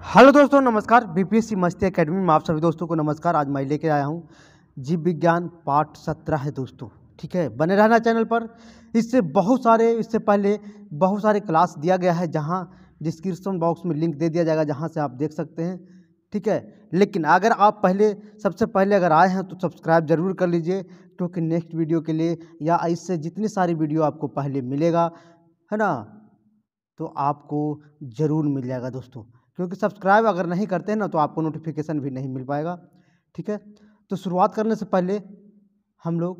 Hello दोस्तों, नमस्कार। BPSC मस्ती एकेडमी में आप सभी दोस्तों को नमस्कार। आज मैं लेके आया हूँ जीव विज्ञान पार्ट 17 है दोस्तों। ठीक है, बने रहना चैनल पर। इससे पहले बहुत सारे क्लास दिया गया है, जहाँ डिस्क्रिप्शन बॉक्स में लिंक दे दिया जाएगा, जहाँ से आप देख सकते हैं। ठीक है, लेकिन अगर आप सबसे पहले अगर आए हैं तो सब्सक्राइब जरूर कर लीजिए, क्योंकि नेक्स्ट वीडियो के लिए या इससे जितनी सारी वीडियो आपको पहले मिलेगा, है ना, तो आपको ज़रूर मिल जाएगा दोस्तों। क्योंकि सब्सक्राइब अगर नहीं करते हैं ना, तो आपको नोटिफिकेशन भी नहीं मिल पाएगा। ठीक है, तो शुरुआत करने से पहले हम लोग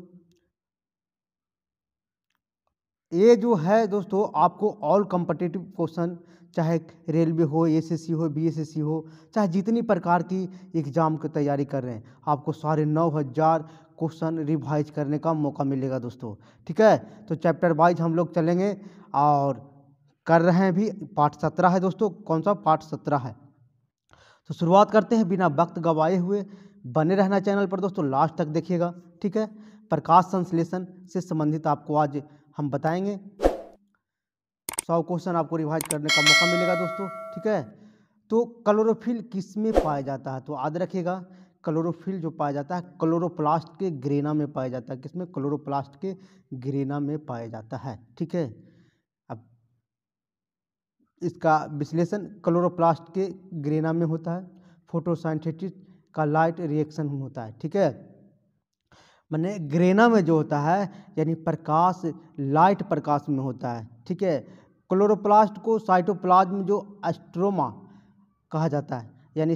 ये जो है दोस्तों, आपको ऑल कॉम्पिटिटिव क्वेश्चन, चाहे रेलवे हो, एसएससी हो, बीएसएससी हो, चाहे जितनी प्रकार की एग्ज़ाम की तैयारी कर रहे हैं, आपको सारे 9000 क्वेश्चन रिवाइज करने का मौका मिलेगा दोस्तों। ठीक है, तो चैप्टर वाइज हम लोग चलेंगे और कर रहे हैं। भी पार्ट 17 है दोस्तों। कौन सा पार्ट 17 है? तो शुरुआत करते हैं बिना वक्त गवाए हुए। बने रहना चैनल पर दोस्तों, लास्ट तक देखिएगा। ठीक है, प्रकाश संश्लेषण से संबंधित आपको आज हम बताएंगे। 100 क्वेश्चन आपको रिवाइज करने का मौका मिलेगा दोस्तों। ठीक है, तो क्लोरोफिल किस में पाया जाता है? तो याद रखिएगा, क्लोरोफिल जो पाया जाता है क्लोरोप्लास्ट के ग्रेना में पाया जाता है। किसमें? क्लोरोप्लास्ट के ग्रेना में पाया जाता है। ठीक है, अब इसका विश्लेषण क्लोरोप्लास्ट के ग्रेना में होता है। फोटोसिंथेसिस का लाइट रिएक्शन होता है। ठीक है, माने ग्रेना में जो होता है यानी प्रकाश, लाइट प्रकाश में होता है। ठीक है, क्लोरोप्लास्ट को साइटोप्लाज्म जो एस्ट्रोमा कहा जाता है, यानी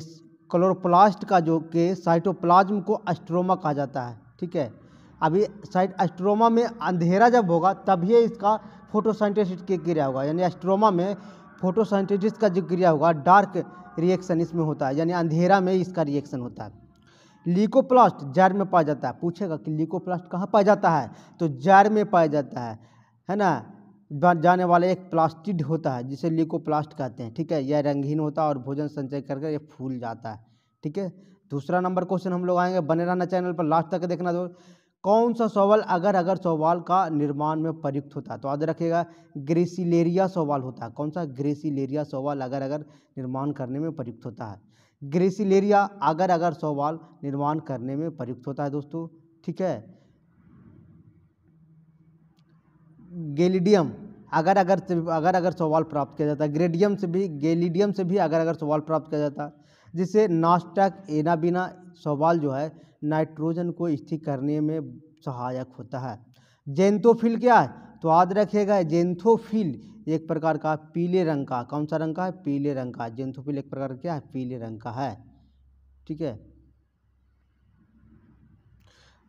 क्लोरोप्लास्ट का जो के साइटोप्लाज्म को एस्ट्रोमा कहा जाता है। ठीक है, अभी साइट एस्ट्रोमा में अंधेरा जब होगा तभी इसका फोटोसिंथेसिस की क्रिया होगा, यानी एस्ट्रोमा में फोटोसिंथेसिस का जो क्रिया होगा, डार्क रिएक्शन इसमें होता है, यानी अंधेरा में इसका रिएक्शन होता है। ल्यूकोप्लास्ट जड़ में पाया जाता है। पूछेगा कि ल्यूकोप्लास्ट कहाँ पाया जाता है, तो जड़ में पाया जाता है ना। जाने वाला एक प्लास्टिड होता है जिसे ल्यूकोप्लास्ट कहते हैं। ठीक है, यह रंगहीन होता है और भोजन संचय करके ये फूल जाता है। ठीक है, दूसरा नंबर क्वेश्चन हम लोग आएंगे। बने रहना चैनल पर, लास्ट तक देखना दो। कौन सा शैवाल अगर अगर शैवाल का निर्माण में प्रयुक्त होता है? तो याद रखिएगा, ग्रेसिलेरिया शैवाल होता है। कौन सा? ग्रेसिलेरिया शैवाल अगर अगर निर्माण करने में प्रयुक्त होता है। ग्रेसिलेरिया अगर अगर शैवाल निर्माण करने में प्रयुक्त होता है दोस्तों। ठीक है, गैलिडियम अगर अगर शैवाल प्राप्त किया जाता है। ग्रेडियम से भी, गैलिडियम से भी अगर शैवाल प्राप्त किया जाता है, जिससे नास्टक एनाबिना शैवाल जो है नाइट्रोजन को स्थिर करने में सहायक होता है। जेंथोफिल क्या है? तो याद रखिएगा, जेंथोफिल एक प्रकार का पीले रंग का, कौन सा रंग का है? पीले रंग का। जेंथोफिल एक प्रकार क्या है? पीले रंग का है। ठीक है,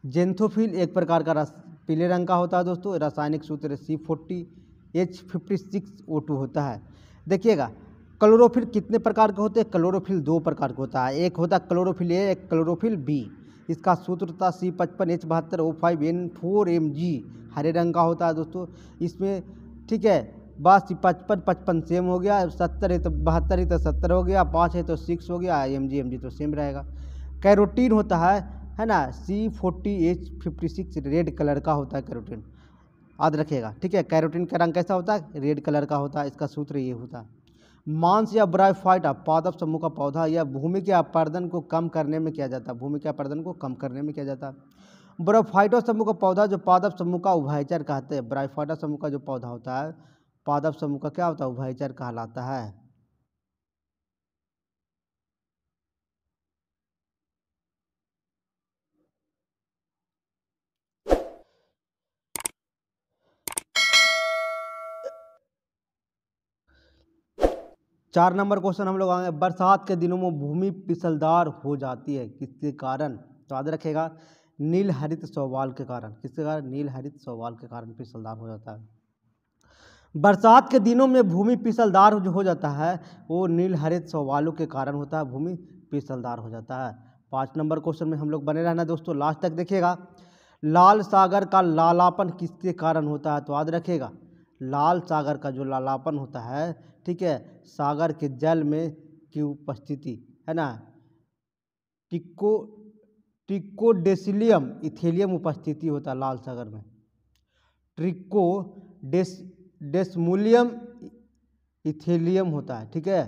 जेंथोफिल एक प्रकार का पीले रंग का होता है दोस्तों। रासायनिक सूत्र C40H56O2 होता है। देखिएगा, क्लोरोफिल कितने प्रकार के होते हैं? क्लोरोफिल 2 प्रकार का होता है। एक होता है क्लोरोफिल ए, एक क्लोरोफिल बी। इसका सूत्र था C55H72O5N4Mg। हरे रंग का होता है दोस्तों इसमें। ठीक है, बस 55 सेम हो गया, 70 है तो 72 है तो 70 हो गया, 5 है तो 6 हो गया, Mg तो सेम रहेगा। कैरोटीन होता है ना, C40H56 रेड कलर का होता है कैरोटीन। याद रखिएगा। ठीक है, कैरोटीन का रंग कैसा होता है? रेड कलर का होता है। इसका सूत्र ये होता है। मांस या ब्रायोफाइटा पादप समूह का पौधा या भूमि के अपरदन को कम करने में किया जाता है। भूमि के अपरदन को कम करने में किया जाता है। ब्रायोफाइटा समूह का पौधा जो पादप समूह का उभयचर कहते हैं। ब्रायोफाइटा समूह का जो पौधा होता है पादप समूह का क्या होता है? उभयचर कहलाता है। 4 नंबर क्वेश्चन हम लोग आएंगे। बरसात के दिनों में भूमि फिसलदार हो जाती है, किसके कारण? तो याद रखेगा, नील हरित शैवाल के कारण। किसके कारण? नील हरित शैवाल के कारण फिसलदार हो जाता है। बरसात के दिनों में भूमि फिसलदार जो हो जाता है, वो नील हरित शैवालों के कारण होता है। भूमि फिसलदार हो जाता है। 5 नंबर क्वेश्चन में हम लोग बने रहना दोस्तों, लास्ट तक देखिएगा। लाल सागर का लालापन किसके कारण होता है? तो याद रखिएगा, लाल सागर का जो लालापन होता है, ठीक है, सागर के जल में की उपस्थिति, है ना, टिक्को टिक्कोडेसिलियम इथेलियम उपस्थिति होता है लाल सागर में। ट्रिको डेसमूलियम इथेलियम होता है। ठीक है,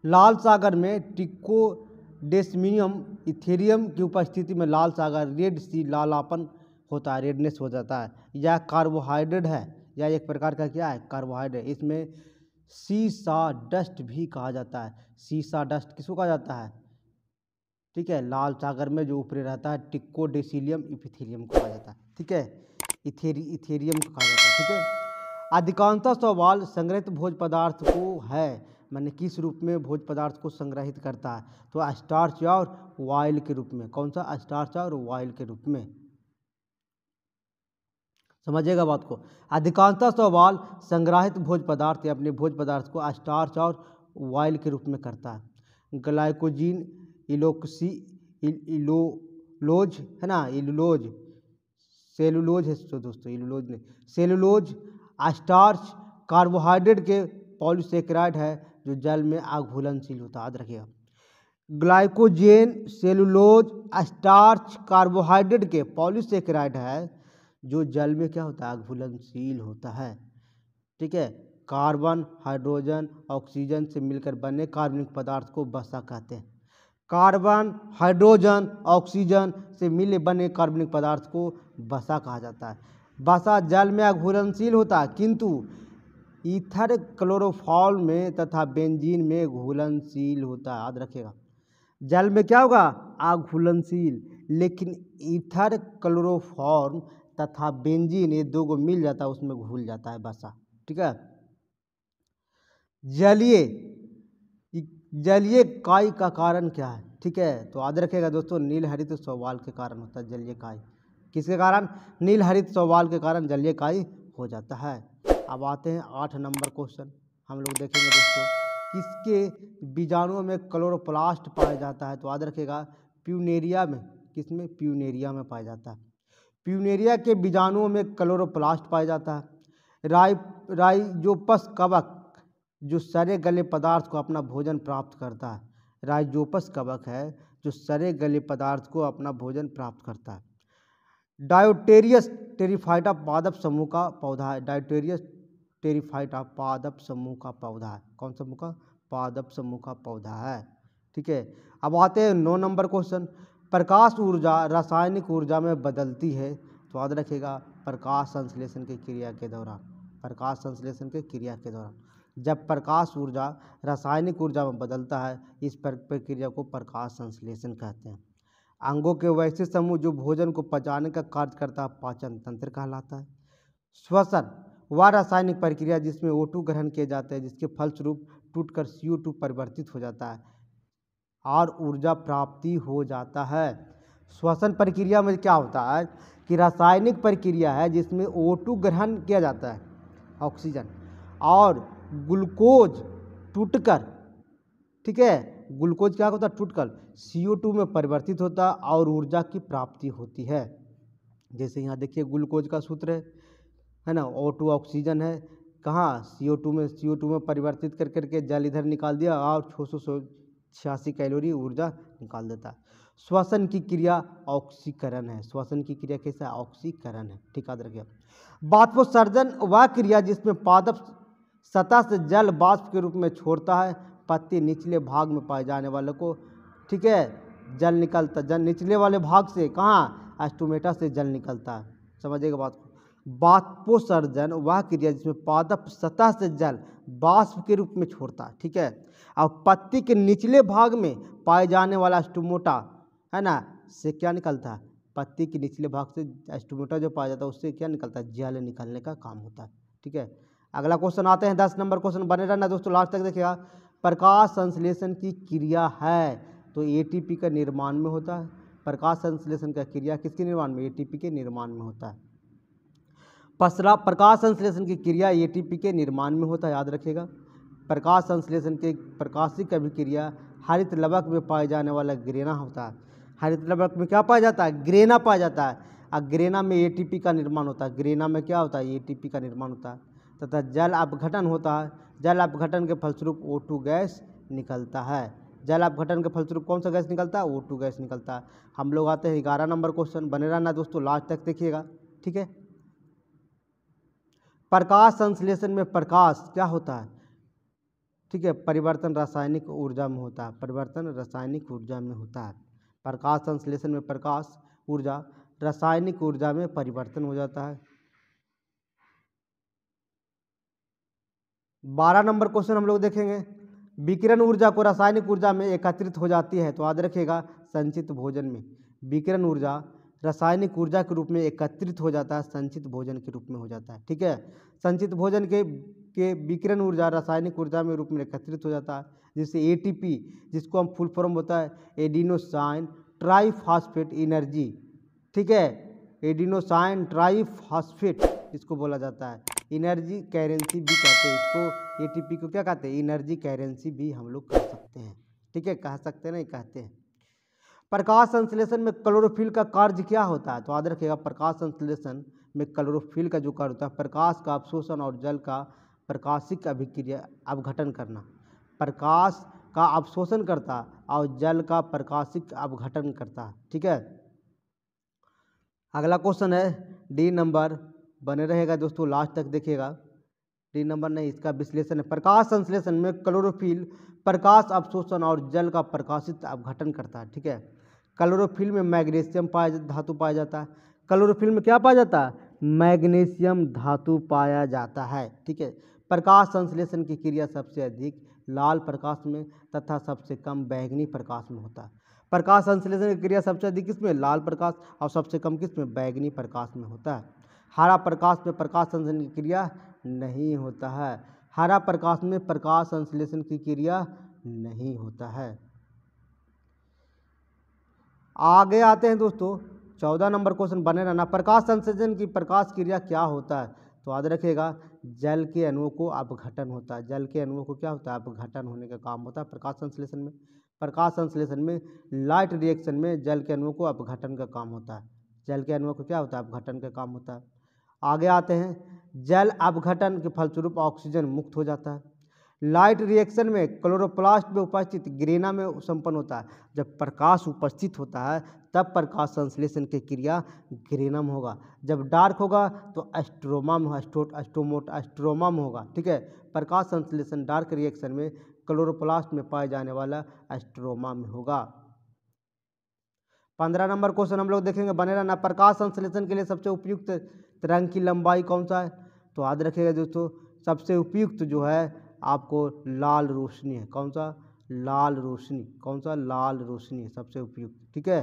लाल सागर में ट्रिकोडेस्मियम इथेरियम की उपस्थिति में लाल सागर रेड सी लालापन होता है, रेडनेस हो जाता है। यह कार्बोहाइड्रेट है, यह एक प्रकार का क्या है, कार्बोहाइड्रेट। इसमें सीसा डस्ट भी कहा जाता है। सीसा डस्ट किसको कहा जाता है, ठीक है, लाल सागर में जो ऊपरी रहता है ट्रिकोडेस्मियम इथेरियम को कहा जाता है, ठीक है, इथेरियम को कहा जाता है, ठीक है। अधिकांशतः सवाल संग्रहित भोज्य पदार्थ को है, मैंने किस रूप में भोज्य पदार्थ को संग्रहित करता है, तो स्टार्च और ऑयल के रूप में। कौन सा, स्टार्च और ऑयल के रूप में, समझिएगा बात को। अधिकांशतः सवाल संग्रहित भोज्य पदार्थ या अपने भोज्य पदार्थ को स्टार्च और ऑयल के रूप में करता है। ग्लाइकोजीन, इलोक्सी, इलोलोज है ना, इलोलोज, सेलुलोज है तो दोस्तों, इलोलोज नहीं, सेलुलोज, स्टार्च कार्बोहाइड्रेट के पॉलीसेकेराइड है जो जल में अघुलनशील होता है, याद रखिएगा। ग्लाइकोजेन, सेलुलोज, स्टार्च कार्बोहाइड्रेट के पॉलीसेकेराइड है जो जल में क्या होता है, अघुलनशील होता है, ठीक है। कार्बन, हाइड्रोजन, ऑक्सीजन से मिलकर बने कार्बनिक पदार्थ को वसा कहते हैं। कार्बन, हाइड्रोजन, ऑक्सीजन से मिले बने कार्बनिक पदार्थ को वसा कहा जाता है। वसा जल में अघुलनशील होता है, किंतु ईथर, क्लोरोफॉर्म में तथा बेंजीन में घुलनशील होता है, याद रखिएगा। जल में क्या होगा, अघुलनशील, लेकिन ईथर, क्लोरोफॉर्म तथा बेंजीन ये दो को मिल जाता है, उसमें घुल जाता है वसा, ठीक है। जलीय काई का कारण क्या है, ठीक है, तो याद रखिएगा दोस्तों, नील हरित शैवाल के कारण होता है जलीय काई। किसके कारण, नील हरित शैवाल के कारण जलीय काई हो जाता है। अब आते हैं 8 नंबर क्वेश्चन, हम लोग देखेंगे दोस्तों, किसके बीजाणुओं में क्लोरोप्लास्ट पाया जाता है, तो याद रखिएगा प्यूनेरिया में, किसमें, प्यूनेरिया में पाया जाता है। प्यूनेरिया के बीजाणुओं में क्लोरोप्लास्ट पाया जाता है। राइजोपस कवक जो सड़े गले पदार्थ को अपना भोजन प्राप्त करता है, राइजोपस कवक है जो सड़े गले पदार्थ को अपना भोजन प्राप्त करता है। डायोटेरियस टेरिफाइटा पादप समूह का पौधा है, डायोटेरियस टेरिफाइटा पादप समूह का पौधा है। कौन सा समूह का, पादप समूह का पौधा है, ठीक है। अब आते हैं 9 नंबर क्वेश्चन, प्रकाश ऊर्जा रासायनिक ऊर्जा में बदलती है, तो याद रखिएगा प्रकाश संश्लेषण की क्रिया के दौरान, प्रकाश संश्लेषण की क्रिया के दौरान जब प्रकाश ऊर्जा रासायनिक ऊर्जा में बदलता है, इस प्रक्रिया को प्रकाश संश्लेषण कहते हैं। अंगों के वैसे समूह जो भोजन को पचाने का कार्य करता है, पाचन तंत्र कहलाता है। श्वसन वह रासायनिक प्रक्रिया जिसमें O2 ग्रहण किए जाते हैं, जिसके फलस्वरूप टूटकर CO2 परिवर्तित हो जाता है और ऊर्जा प्राप्ति हो जाता है। श्वसन प्रक्रिया में क्या होता है कि रासायनिक प्रक्रिया है जिसमें O2 ग्रहण किया जाता है, ऑक्सीजन, और ग्लूकोज टूटकर, ठीक है, ग्लूकोज क्या होता है, टूटकर CO2 में परिवर्तित होता है और ऊर्जा की प्राप्ति होती है। जैसे यहाँ देखिए ग्लूकोज का सूत्र है ना, O2 ऑक्सीजन है, कहाँ, CO2 में परिवर्तित कर करके जल इधर निकाल दिया और 686 कैलोरी ऊर्जा निकाल देता है। श्वसन की क्रिया ऑक्सीकरण है, श्वसन की क्रिया कैसा, ऑक्सीकरण है, ठीक याद रखिए। बाष्पोत्सर्जन वह क्रिया जिसमें पादप सतह से जल बाष्प के रूप में छोड़ता है, पत्ती निचले भाग में पाए जाने वाले को, ठीक है, जल निकलता, जल निचले वाले भाग से, कहाँ, स्टोमेटा से जल निकलता है, समझिएगा बात को। बाष्पोत्सर्जन वह क्रिया जिसमें पादप सतह से जल बाष्प के रूप में छोड़ता है, ठीक है, और पत्ती के निचले भाग में पाए जाने वाला स्टोमेटा है ना, से क्या निकलता है, पत्ती के निचले भाग से स्टोमेटा जो पाया जाता है उससे क्या निकलता है, जल निकलने का काम होता है, ठीक है। अगला क्वेश्चन आते हैं 10 नंबर क्वेश्चन, बने रहना दोस्तों लास्ट तक देखिएगा। प्रकाश संश्लेषण की क्रिया है तो ATP का निर्माण में होता है। प्रकाश संश्लेषण का क्रिया किसके निर्माण में, ATP के निर्माण में होता है। प्रकाश संश्लेषण की क्रिया ATP के निर्माण में होता है, याद रखिएगा। प्रकाश संश्लेषण के प्रकाशिक अभिक्रिया हरित लवक में पाए जाने वाला ग्रेना होता है। हरित लवक में क्या पाया जाता है, ग्रेना पाया जाता है, और ग्रेना में ATP का निर्माण होता है। ग्रेना में क्या होता है, ATP का निर्माण होता है, तथा जल अपघटन होता है। जल अपघटन के फलस्वरूप O2 गैस निकलता है। जल अपघटन के फलस्वरूप कौन सा गैस निकलता है, O2 गैस निकलता है। हम लोग आते हैं 11 नंबर क्वेश्चन, बने रहना दोस्तों लास्ट तक देखिएगा, ठीक है। प्रकाश संश्लेषण में प्रकाश क्या होता है, ठीक है, परिवर्तन रासायनिक ऊर्जा में होता है, परिवर्तन रासायनिक ऊर्जा में होता है। प्रकाश संश्लेषण में प्रकाश ऊर्जा रासायनिक ऊर्जा में परिवर्तन हो जाता है। 12 नंबर क्वेश्चन हम लोग देखेंगे, विकिरण ऊर्जा को रासायनिक ऊर्जा में एकत्रित हो जाती है, तो याद रखिएगा संचित भोजन में। विकिरण ऊर्जा रासायनिक ऊर्जा के रूप में एकत्रित हो जाता है, संचित भोजन के रूप में हो जाता है। ठीक है, संचित भोजन के विकिरण ऊर्जा रासायनिक ऊर्जा में रूप में एकत्रित हो जाता है, जिससे एटीपी, जिसको हम फुल फॉर्म होता है एडिनोसाइन ट्राइफॉस्फेट एनर्जी। ठीक है, एडिनोसाइन ट्राइफॉस्फेट इसको बोला जाता है, एनर्जी करेंसी भी कहते हैं इसको। एटीपी को क्या कहते हैं, एनर्जी करेंसी भी हम लोग कह सकते हैं। ठीक है, कह सकते हैं नहीं कहते हैं। प्रकाश संश्लेषण में क्लोरोफिल का कार्य क्या होता है, तो याद रखिएगा प्रकाश संश्लेषण में क्लोरोफिल का जो कार्य होता है, प्रकाश का अवशोषण और जल का प्रकाशिक अभिक्रिया अपघटन करना। प्रकाश का अवशोषण करता और जल का प्रकाशिक अपघटन करता। ठीक है, अगला क्वेश्चन है डी नंबर, बने रहेगा दोस्तों लास्ट तक देखिएगा। डी नंबर नहीं, इसका विश्लेषण है, प्रकाश संश्लेषण में क्लोरोफिल प्रकाश अवशोषण और जल का प्रकाशित अपघटन करता है। ठीक है, क्लोरोफिल में मैग्नीशियम धातु पाया जाता है। क्लोरोफिल में क्या पाया जाता है, मैग्नीशियम धातु पाया जाता है। ठीक है, प्रकाश संश्लेषण की क्रिया सबसे अधिक लाल प्रकाश में तथा सबसे कम बैंगनी प्रकाश में होता है। प्रकाश संश्लेषण की क्रिया सबसे अधिक किसमें, लाल प्रकाश, और सबसे कम किसमें, बैंगनी प्रकाश में होता है। हरा प्रकाश में प्रकाश संश्लेषण की क्रिया नहीं होता है, हरा प्रकाश में प्रकाश संश्लेषण की क्रिया नहीं होता है। आगे आते हैं दोस्तों 14 नंबर क्वेश्चन, बने रहना। प्रकाश संश्लेषण की प्रकाश क्रिया क्या होता है, तो याद रखिएगा जल के अणुओं को अपघटन होता है। जल के अणुओं को क्या होता है, अपघटन होने का काम होता है प्रकाश संश्लेषण में। प्रकाश संश्लेषण में लाइट रिएक्शन में जल के अणुओं को अपघटन का काम होता है। जल के अणुओं को क्या होता है, अपघटन का काम होता है। आगे आते हैं, जल अपघटन के फलस्वरूप ऑक्सीजन मुक्त हो जाता है। लाइट रिएक्शन में क्लोरोप्लास्ट में उपस्थित ग्रेना में संपन्न होता है। जब प्रकाश उपस्थित होता है तब प्रकाश संश्लेषण की क्रिया ग्रेना में होगा। जब डार्क होगा तो एस्ट्रोमा में एस्ट्रोमा में होगा। ठीक है, प्रकाश संश्लेषण डार्क रिएक्शन में क्लोरोप्लास्ट में पाए जाने वाला एस्ट्रोमा में होगा। 15 नंबर क्वेश्चन हम लोग देखेंगे, बने रहना। प्रकाश संश्लेषण के लिए सबसे उपयुक्त तरंग की लंबाई कौन सा है, तो याद रखिएगा दोस्तों सबसे उपयुक्त जो है आपको लाल रोशनी है। कौन सा, लाल रोशनी। कौन सा, लाल रोशनी है सबसे उपयुक्त। ठीक है,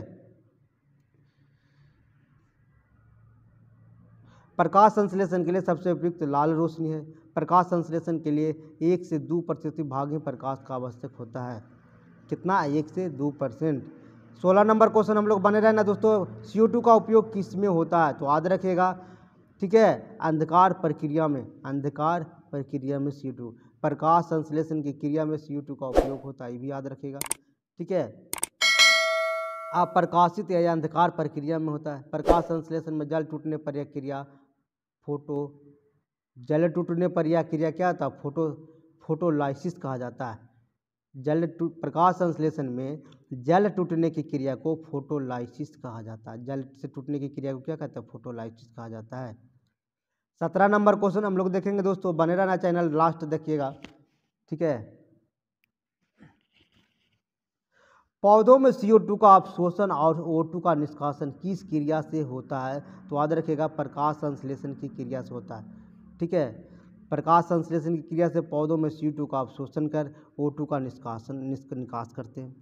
प्रकाश संश्लेषण के लिए सबसे उपयुक्त लाल रोशनी है। प्रकाश संश्लेषण के लिए 1 से 2% भाग में प्रकाश का आवश्यक होता है। कितना, 1 से 2%। 16 नंबर क्वेश्चन हम लोग बने रहना दोस्तों, CO2 का उपयोग किस में होता है, तो याद रखिएगा। ठीक है, अंधकार प्रक्रिया में, अंधकार प्रक्रिया में CO2, प्रकाश संश्लेषण की क्रिया में CO2 का उपयोग होता है, ये भी याद रखिएगा। ठीक है, अप्रकाशित या अंधकार प्रक्रिया में होता है। प्रकाश संश्लेषण में जल टूटने पर यह क्रिया जल टूटने पर यह क्रिया क्या होता है, फोटोलाइसिस कहा जाता है। प्रकाश संश्लेषण में जल टूटने की क्रिया को फोटोलाइसिस कहा जाता है। जल से टूटने की क्रिया को क्या कहते हैं, फोटोलाइसिस कहा जाता है। 17 नंबर क्वेश्चन हम लोग देखेंगे दोस्तों, बने रहना चैनल लास्ट देखिएगा। ठीक है, पौधों में CO2 का अवशोषण और O2 का निष्कासन किस क्रिया से होता है, तो याद रखिएगा प्रकाश संश्लेषण की क्रिया से होता है। ठीक है, प्रकाश संश्लेषण की क्रिया से पौधों में CO2 का अवशोषण कर O2 का निकास करते हैं।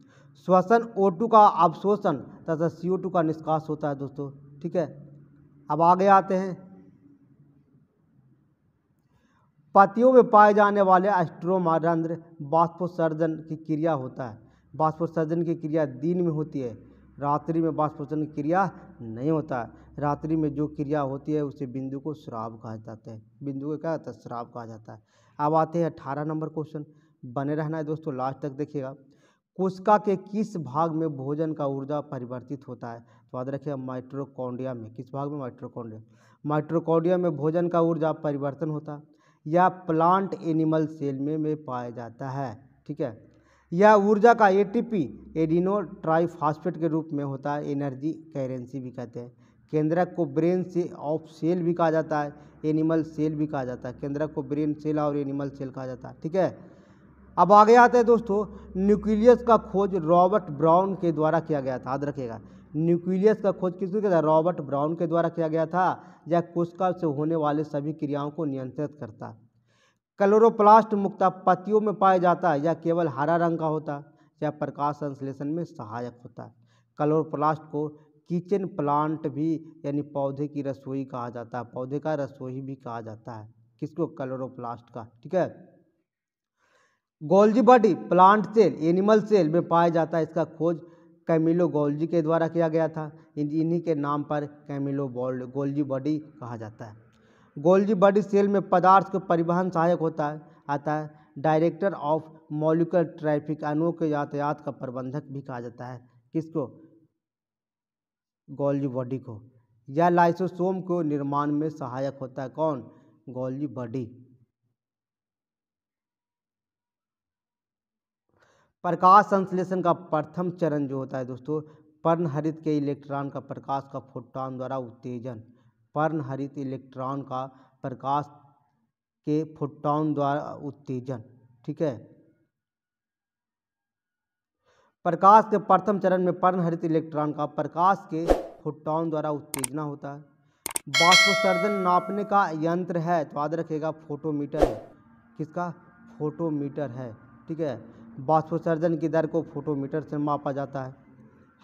श्वसन O2 का अवशोषण तथा CO2 का निष्कास होता है दोस्तों। ठीक है, अब आगे आते हैं, पत्तियों में पाए जाने वाले एस्ट्रोमा रंध्र बाष्पोत्सर्जन की क्रिया होता है। बाष्पोत्सर्जन की क्रिया दिन में होती है, रात्रि में बाष्पोत्सर्जन की क्रिया नहीं होता है। रात्रि में जो क्रिया होती है उसे बिंदु को स्राव कहा जाता है। बिंदु को क्या होता है, स्राव कहा जाता है। अब आते हैं 18 नंबर क्वेश्चन, बने रहना है दोस्तों लास्ट तक देखिएगा। कोशिका के किस भाग में भोजन का ऊर्जा परिवर्तित होता है, तो याद रखिएगा माइटोकॉन्ड्रिया में। किस भाग में, माइटोकॉन्ड्रिया। माइटोकॉन्ड्रिया में भोजन का ऊर्जा परिवर्तन होता है। यह प्लांट एनिमल सेल में पाया जाता है। ठीक है, यह ऊर्जा का ATP एडिनो ट्राइफॉस्फेट के रूप में होता है, एनर्जी करेंसी भी कहते हैं। केंद्रक को ब्रेन से ऑफ सेल भी कहा जाता है, एनिमल सेल भी कहा जाता है। केंद्रक को ब्रेन सेल और एनिमल सेल कहा जाता है। ठीक है, अब आगे आते हैं दोस्तों, न्यूक्लियस का खोज रॉबर्ट ब्राउन के द्वारा किया गया था। याद रखिएगा, न्यूक्लियस का खोज किसने किया था? रॉबर्ट ब्राउन के द्वारा किया गया था। यह कोशिका से होने वाले सभी क्रियाओं को नियंत्रित करता है। क्लोरोप्लास्ट मुख्यतः पत्तियों में पाया जाता है। यह केवल हरा रंग का होता है। यह प्रकाश संश्लेषण में सहायक होता है। क्लोरोप्लास्ट को किचन प्लांट भी यानी पौधे की रसोई कहा जाता है। पौधे का रसोई भी कहा जाता है। किसको? क्लोरोप्लास्ट का। ठीक है। Golgi body plant cell animal cell में पाया जाता है। इसका खोज कैमिलो गोल्जी के द्वारा किया गया था। इन्हीं के नाम पर कैमिलो गोल्जी बॉडी कहा जाता है। गोल्जी बॉडी सेल में पदार्थ के परिवहन सहायक होता है आता है। डायरेक्टर ऑफ मॉलिक्यूलर ट्रैफिक अणुओं के यातायात का प्रबंधक भी कहा जाता है। किसको? गोल्जी बॉडी को। यह लाइसोसोम को निर्माण में सहायक होता है। कौन? Golgi body. प्रकाश संश्लेषण का प्रथम चरण जो होता है दोस्तों, पर्णहरित के इलेक्ट्रॉन का प्रकाश का फोटॉन द्वारा उत्तेजन। पर्णहरित इलेक्ट्रॉन का प्रकाश के फोटॉन द्वारा उत्तेजन। ठीक है। प्रकाश के प्रथम चरण में पर्णहरित इलेक्ट्रॉन का प्रकाश के फोटॉन द्वारा उत्तेजना होता है। बाष्पोत्सर्जन नापने का यंत्र है तो याद रखिएगा फोटोमीटर है। किसका? फोटोमीटर है। ठीक है। बाष्पोत्सर्जन की दर को फोटोमीटर से मापा जाता है।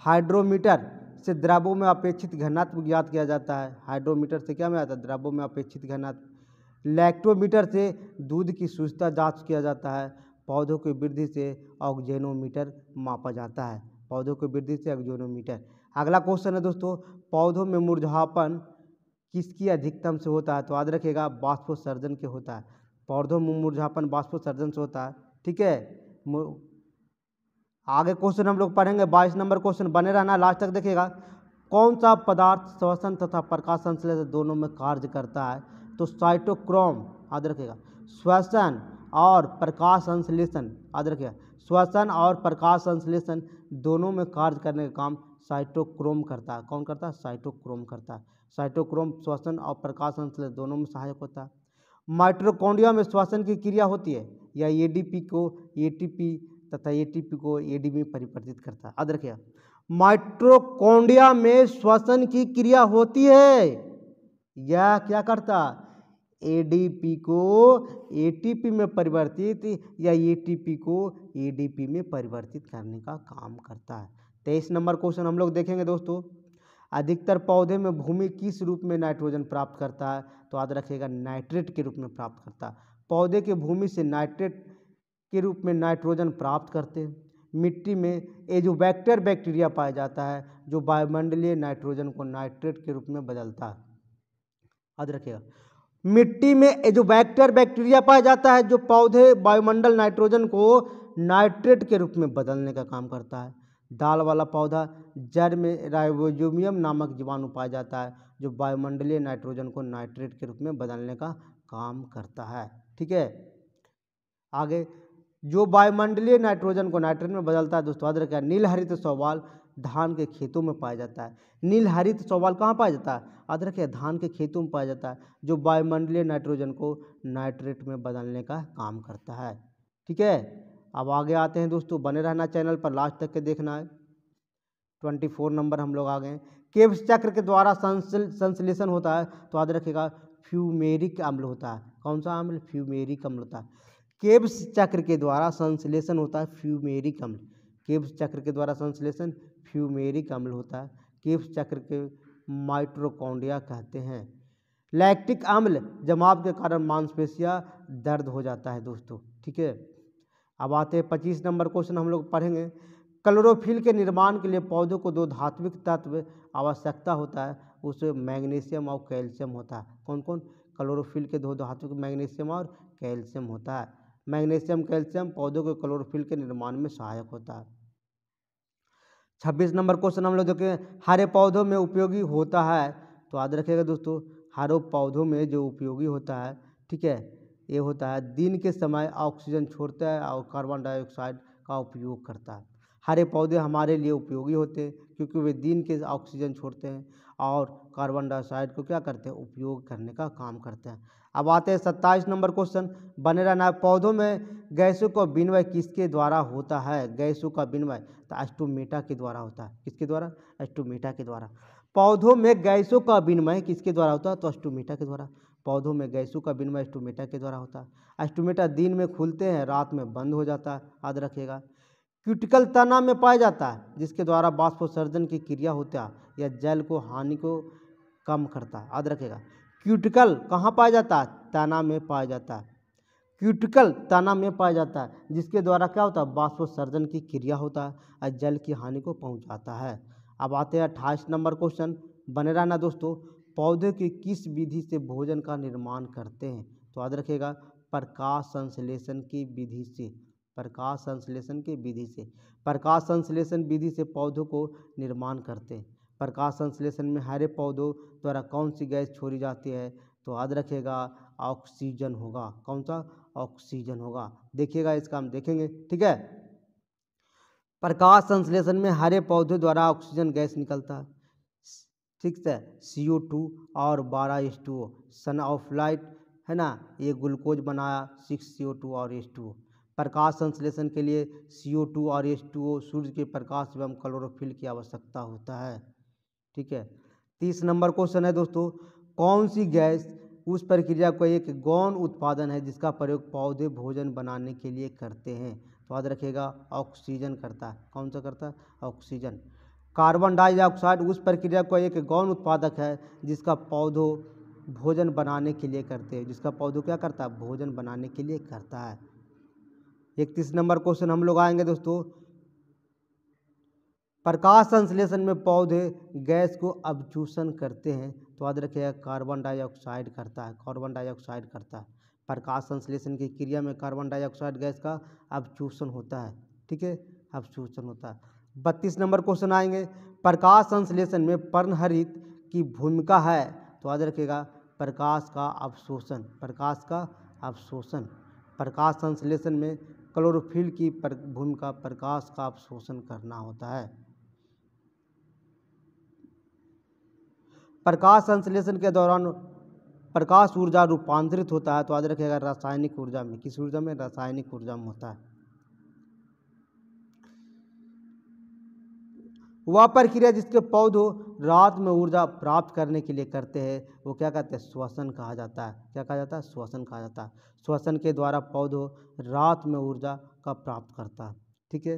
हाइड्रोमीटर से द्रवों में अपेक्षित घनत्व ज्ञात किया जाता है। हाइड्रोमीटर से क्या मिला? द्रवों में अपेक्षित घनत्व। लैक्टोमीटर से दूध की शुद्धता जांच किया जाता है। पौधों की वृद्धि से ऑक्जेनोमीटर मापा जाता है। पौधों की वृद्धि से ऑक्जेनोमीटर। अगला क्वेश्चन है दोस्तों, पौधों में मुरझापन किसकी अधिकतम से होता है? तो याद रखिएगा बाष्पोत्सर्जन के होता है। पौधों में मुरझापन बाष्पोत्सर्जन से होता है। ठीक है। आगे क्वेश्चन हम लोग पढ़ेंगे 22 नंबर क्वेश्चन, बने रहना लास्ट तक देखिएगा। कौन सा पदार्थ श्वसन तथा प्रकाश संश्लेषण दोनों में कार्य करता है? तो साइटोक्रोम। याद रखिएगा, श्वसन और प्रकाश संश्लेषण। याद रखिएगा, श्वसन और प्रकाश संश्लेषण दोनों में कार्य करने का काम साइटोक्रोम करता है। कौन करता है? साइटोक्रोम करता है। साइटोक्रोम श्वसन और प्रकाश संश्लेषण दोनों में सहायक होता है। माइटोकॉन्ड्रिया में श्वसन की क्रिया होती है। या एडीपी को एटीपी तथा एटीपी को एडीपी में परिवर्तित करता है। याद रखिएगा, माइटोकॉन्ड्रिया में श्वसन की क्रिया होती है। यह क्या करता? एडीपी को एटीपी में परिवर्तित या एटीपी को एडीपी में परिवर्तित करने का काम करता है। 23 नंबर क्वेश्चन हम लोग देखेंगे दोस्तों। अधिकतर पौधे में भूमि किस रूप में नाइट्रोजन प्राप्त करता है? तो याद रखिएगा, नाइट्रेट के रूप में प्राप्त करता है। पौधे के भूमि से नाइट्रेट के रूप में नाइट्रोजन प्राप्त करते हैं। मिट्टी में एजोबैक्टर बैक्टीरिया पाया जाता है जो वायुमंडलीय नाइट्रोजन को नाइट्रेट के रूप में बदलता है। याद रखिएगा, मिट्टी में एजोबैक्टर बैक्टीरिया पाया जाता है जो पौधे वायुमंडल नाइट्रोजन को नाइट्रेट के रूप में बदलने का काम करता है। दाल वाला पौधा जड़ में राइबोसोमियम नामक जीवाणु पाया जाता है जो वायुमंडलीय नाइट्रोजन को नाइट्रेट के रूप में बदलने का काम करता है। ठीक है। आगे, जो वायुमंडलीय नाइट्रोजन को नाइट्रेट में बदलता है दोस्तों, याद रखिएगा, नीलहरित शैवाल धान के खेतों में पाया जाता है। नीलहरित शैवाल कहाँ पाया जाता है? याद रखिए, धान के खेतों में पाया जाता है जो वायुमंडलीय नाइट्रोजन को नाइट्रेट में बदलने का काम करता है। ठीक है। अब आगे आते हैं दोस्तों, बने रहना चैनल पर, लास्ट तक के देखना है। 24 नंबर हम लोग आ गए। केब्स चक्र के द्वारा संश्लेषण होता है तो याद रखिएगा फ्यूमेरिक अम्ल होता है। कौन सा अम्ल? फ्यूमेरिक अम्ल होता है। केब्स चक्र के द्वारा संश्लेषण होता है फ्यूमेरिक अम्ल। केब्स चक्र के द्वारा संश्लेषण फ्यूमेरिक अम्ल होता है। केब्स चक्र के माइटोकॉन्ड्रिया कहते हैं। लैक्टिक अम्ल जमाव के कारण मांसपेशियां दर्द हो जाता है दोस्तों। ठीक है। अब आते हैं 25 नंबर क्वेश्चन हम लोग पढ़ेंगे। क्लोरोफिल के निर्माण के लिए पौधों को दो धात्विक तत्व आवश्यकता होता है, उसमें मैग्नीशियम और कैल्शियम होता है। कौन कौन? क्लोरोफिल के दो धातु मैग्नीशियम और कैल्शियम होता है। मैग्नीशियम कैल्शियम पौधों के क्लोरोफिल के निर्माण में सहायक होता है। 26 नंबर क्वेश्चन हम लोग देखें, हरे पौधों में उपयोगी होता है तो याद रखिएगा दोस्तों, हरे पौधों में जो उपयोगी होता है, ठीक है, ये होता है दिन के समय ऑक्सीजन छोड़ता है और कार्बन डाइऑक्साइड का उपयोग करता है। हरे पौधे हमारे लिए उपयोगी होते हैं क्योंकि वे दिन के ऑक्सीजन छोड़ते हैं और कार्बन डाइऑक्साइड को क्या करते हैं, उपयोग करने का काम करते हैं। अब आते हैं 27 नंबर क्वेश्चन, बने रहना। पौधों में गैसों का विनिमय किसके द्वारा होता है? गैसों का विनिमय तो स्टोमेटा के द्वारा होता है। किसके द्वारा? स्टोमेटा के द्वारा। पौधों में गैसों का विनिमय किसके द्वारा होता है? तो स्टोमेटा के द्वारा। पौधों में गैसों का विनिमय स्टोमेटा के द्वारा होता है। स्टोमेटा दिन में खुलते हैं, रात में बंद हो जाता है, याद रखिएगा। क्यूटिकल तना में पाया जाता है जिसके द्वारा बाष्पोत्सर्जन की क्रिया होता है या जल को हानि को कम करता है, याद रखेगा। क्यूटिकल कहाँ पाया जाता है? तना में पाया जाता है। क्यूटिकल तना में पाया जाता है जिसके द्वारा क्या होता है? बाष्पोत्सर्जन की क्रिया होता है और जल की हानि को पहुंचाता है। अब आते हैं 28 नंबर क्वेश्चन, बने रहना दोस्तों। पौधे की किस विधि से भोजन का निर्माण करते हैं? तो याद रखिएगा, प्रकाश संश्लेषण की विधि से। प्रकाश संश्लेषण की विधि से। प्रकाश संश्लेषण विधि से पौधों को निर्माण करते हैं। प्रकाश संश्लेषण में हरे पौधों द्वारा कौन सी गैस छोड़ी जाती है? तो याद रखिएगा, ऑक्सीजन होगा। कौन सा? ऑक्सीजन होगा। देखिएगा, इसका हम देखेंगे, ठीक है। प्रकाश संश्लेषण में हरे पौधे द्वारा ऑक्सीजन गैस निकलता है, ठीक है। CO2 और 12H2O, सन ऑफ लाइट है ना, ये ग्लूकोज बनाया 6CO2 और H2O। प्रकाश संश्लेषण के लिए CO2 और H2O सूर्य के प्रकाश एवं क्लोरोफिल की आवश्यकता होता है, ठीक है। 30 नंबर क्वेश्चन है दोस्तों, कौन सी गैस उस प्रक्रिया को एक गौण उत्पादन है जिसका प्रयोग पौधे भोजन बनाने के लिए करते हैं? तो याद रखिएगा, ऑक्सीजन करता है। कौन सा करता है? ऑक्सीजन। कार्बन डाइऑक्साइड उस प्रक्रिया को एक गौण उत्पादक है जिसका पौधों भोजन बनाने के लिए करते हैं। जिसका पौधों क्या करता है? भोजन बनाने के लिए करता है। 31 नंबर क्वेश्चन हम लोग आएंगे दोस्तों, प्रकाश संश्लेषण में पौधे गैस को अवशोषण करते हैं। तो याद रखिएगा, कार्बन डाइऑक्साइड करता है। कार्बन डाइऑक्साइड करता है। प्रकाश संश्लेषण की क्रिया में कार्बन डाइऑक्साइड गैस का अवशोषण होता है, ठीक है, अवशोषण होता है। 32 नंबर क्वेश्चन आएंगे, प्रकाश संश्लेषण में पर्णहरित की भूमिका है। तो याद रखिएगा, प्रकाश का अवशोषण। प्रकाश का अवशोषण। प्रकाश संश्लेषण में क्लोरोफिल की भूमिका प्रकाश का अवशोषण करना होता है। प्रकाश संश्लेषण के दौरान प्रकाश ऊर्जा रूपांतरित होता है। तो याद रखिएगा, रासायनिक ऊर्जा में। किस ऊर्जा में? रासायनिक ऊर्जा में होता है। वह प्रक्रिया जिसके पौधों रात में ऊर्जा प्राप्त करने के लिए करते हैं वो क्या कहते हैं? श्वसन कहा जाता है। क्या कहा जाता है? श्वसन कहा जाता है। श्वसन के द्वारा पौधों रात में ऊर्जा का प्राप्त करता है, ठीक है।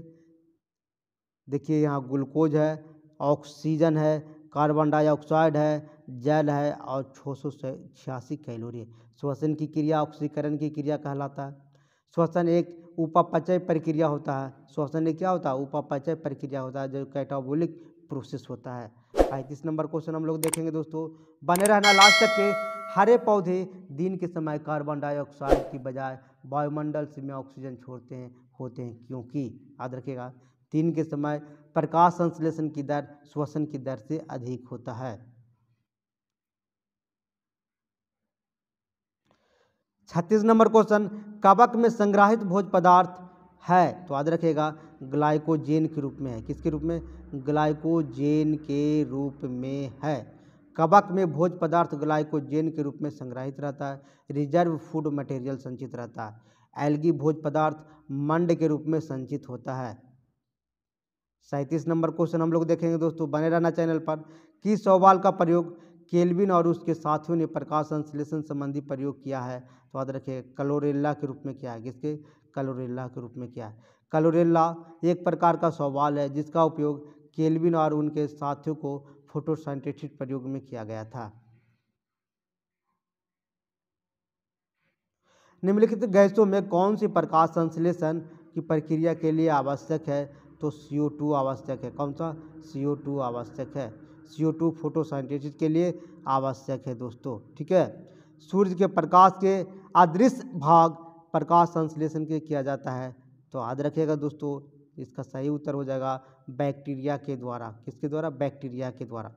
देखिए, यहाँ ग्लूकोज है, ऑक्सीजन है, कार्बन डाइऑक्साइड है, जल है और 686 कैलोरी है। श्वसन की क्रिया ऑक्सीकरण की क्रिया कहलाता है। श्वसन एक उपापचय प्रक्रिया होता है। श्वसन एक क्या होता है? उपापचय प्रक्रिया होता है जो कैटाबोलिक प्रोसेस होता है। 35 नंबर क्वेश्चन हम लोग देखेंगे दोस्तों, बने रहना लास्ट तक के। हरे पौधे दिन के समय कार्बन डाइऑक्साइड की बजाय वायुमंडल में ऑक्सीजन छोड़ते हैं होते हैं क्योंकि, याद रखिएगा, दिन के समय प्रकाश संश्लेषण की दर श्वसन की दर से अधिक होता है। 36 नंबर क्वेश्चन, कवक में संग्रहित भोज्य पदार्थ है। तो याद रखिएगा, ग्लाइकोजेन के रूप में है। किसके रूप में? ग्लाइकोजेन के रूप में है। कवक में भोज्य पदार्थ ग्लाइकोजेन के रूप में संग्रहित रहता है। रिजर्व फूड मटेरियल संचित रहता है। एल्गी भोज्य पदार्थ मंड के रूप में संचित होता है। 37 नंबर क्वेश्चन हम लोग देखेंगे दोस्तों, बने रहना चैनल पर। किस सवाल का प्रयोग केल्विन और उसके साथियों ने प्रकाश संश्लेषण संबंधी प्रयोग किया है? तो याद रखिए, क्लोरेला के रूप में किया है। किसके? क्लोरेला के रूप में किया है। क्लोरेला एक प्रकार का सवाल है जिसका उपयोग केल्विन और उनके साथियों को फोटोसिंथेसिस प्रयोग में किया गया था। निम्नलिखित गैसों में कौन सी प्रकाश संश्लेषण की प्रक्रिया के लिए आवश्यक है? तो CO2 आवश्यक है। कौन सा? CO2 आवश्यक है। CO2 फोटोसिंथेसिस के लिए आवश्यक है दोस्तों, ठीक है। सूर्य के प्रकाश के अदृश्य भाग प्रकाश संश्लेषण के किया जाता है। तो याद रखिएगा दोस्तों, इसका सही उत्तर हो जाएगा बैक्टीरिया के द्वारा। किसके द्वारा? बैक्टीरिया के द्वारा।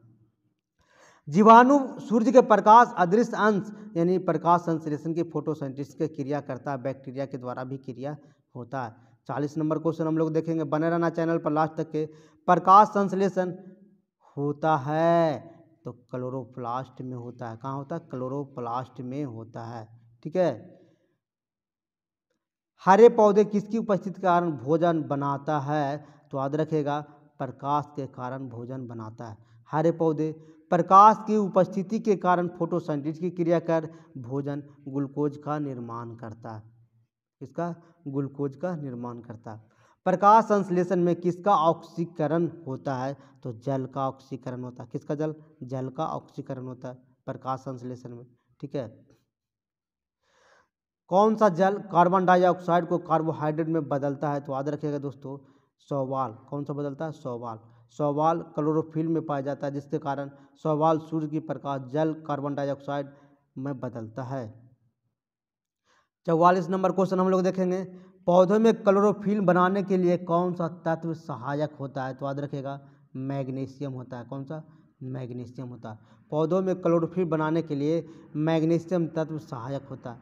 जीवाणु सूर्य के प्रकाश अदृश्य अंश यानी प्रकाश संश्लेषण की फोटोसिंथेसिस की क्रिया करता है। बैक्टीरिया के द्वारा भी क्रिया होता है। 40 नंबर क्वेश्चन हम लोग देखेंगे, बने रहना चैनल पर लास्ट तक के। प्रकाश संश्लेषण होता है तो क्लोरोप्लास्ट में होता है। कहाँ होता है? क्लोरोप्लास्ट में होता है। ठीक है। हरे पौधे किसकी उपस्थिति के कारण भोजन बनाता है? तो याद रखेगा, प्रकाश के कारण भोजन बनाता है। हरे पौधे प्रकाश की उपस्थिति के कारण फोटोसिंथेसिस की क्रिया कर भोजन ग्लूकोज का निर्माण करता है। इसका ग्लूकोज का निर्माण करता है। प्रकाश संश्लेषण में किसका ऑक्सीकरण होता है? तो जल का ऑक्सीकरण होता है। किसका? जल का ऑक्सीकरण होता है प्रकाश संश्लेषण में। ठीक है। कौन सा जल कार्बन डाइऑक्साइड को कार्बोहाइड्रेट में बदलता है? तो याद रखिएगा दोस्तों, शैवाल। कौन सा बदलता है? शैवाल। शैवाल क्लोरोफिल में पाया जाता है, जिसके कारण शैवाल सूर्य की प्रकाश जल कार्बन डाइऑक्साइड में बदलता है। 44 नंबर क्वेश्चन हम लोग देखेंगे, पौधों में क्लोरोफिल बनाने के लिए कौन सा तत्व सहायक होता है? तो याद रखेगा, मैग्नीशियम होता है। कौन सा? मैग्नीशियम होता है। पौधों में क्लोरोफिल बनाने के लिए मैग्नीशियम तत्व सहायक होता है।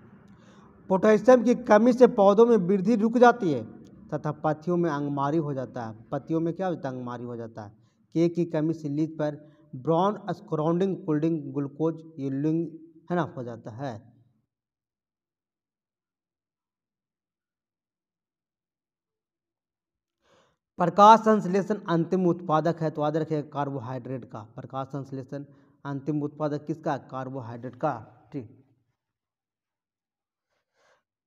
पोटेशियम की कमी से पौधों में वृद्धि रुक जाती है तथा पत्तियों में अंगमारी हो जाता है। पत्तियों में क्या होता है? अंगमारी हो जाता है। के की कमी से लीज पर ब्राउन स्क्राउडिंग कोल्डिंग ग्लूकोज यील्डिंग है ना हो जाता है। प्रकाश संश्लेषण अंतिम उत्पादक है तो याद रखिएगा कार्बोहाइड्रेट का। प्रकाश संश्लेषण अंतिम उत्पादक किसका? कार्बोहाइड्रेट का। ठीक।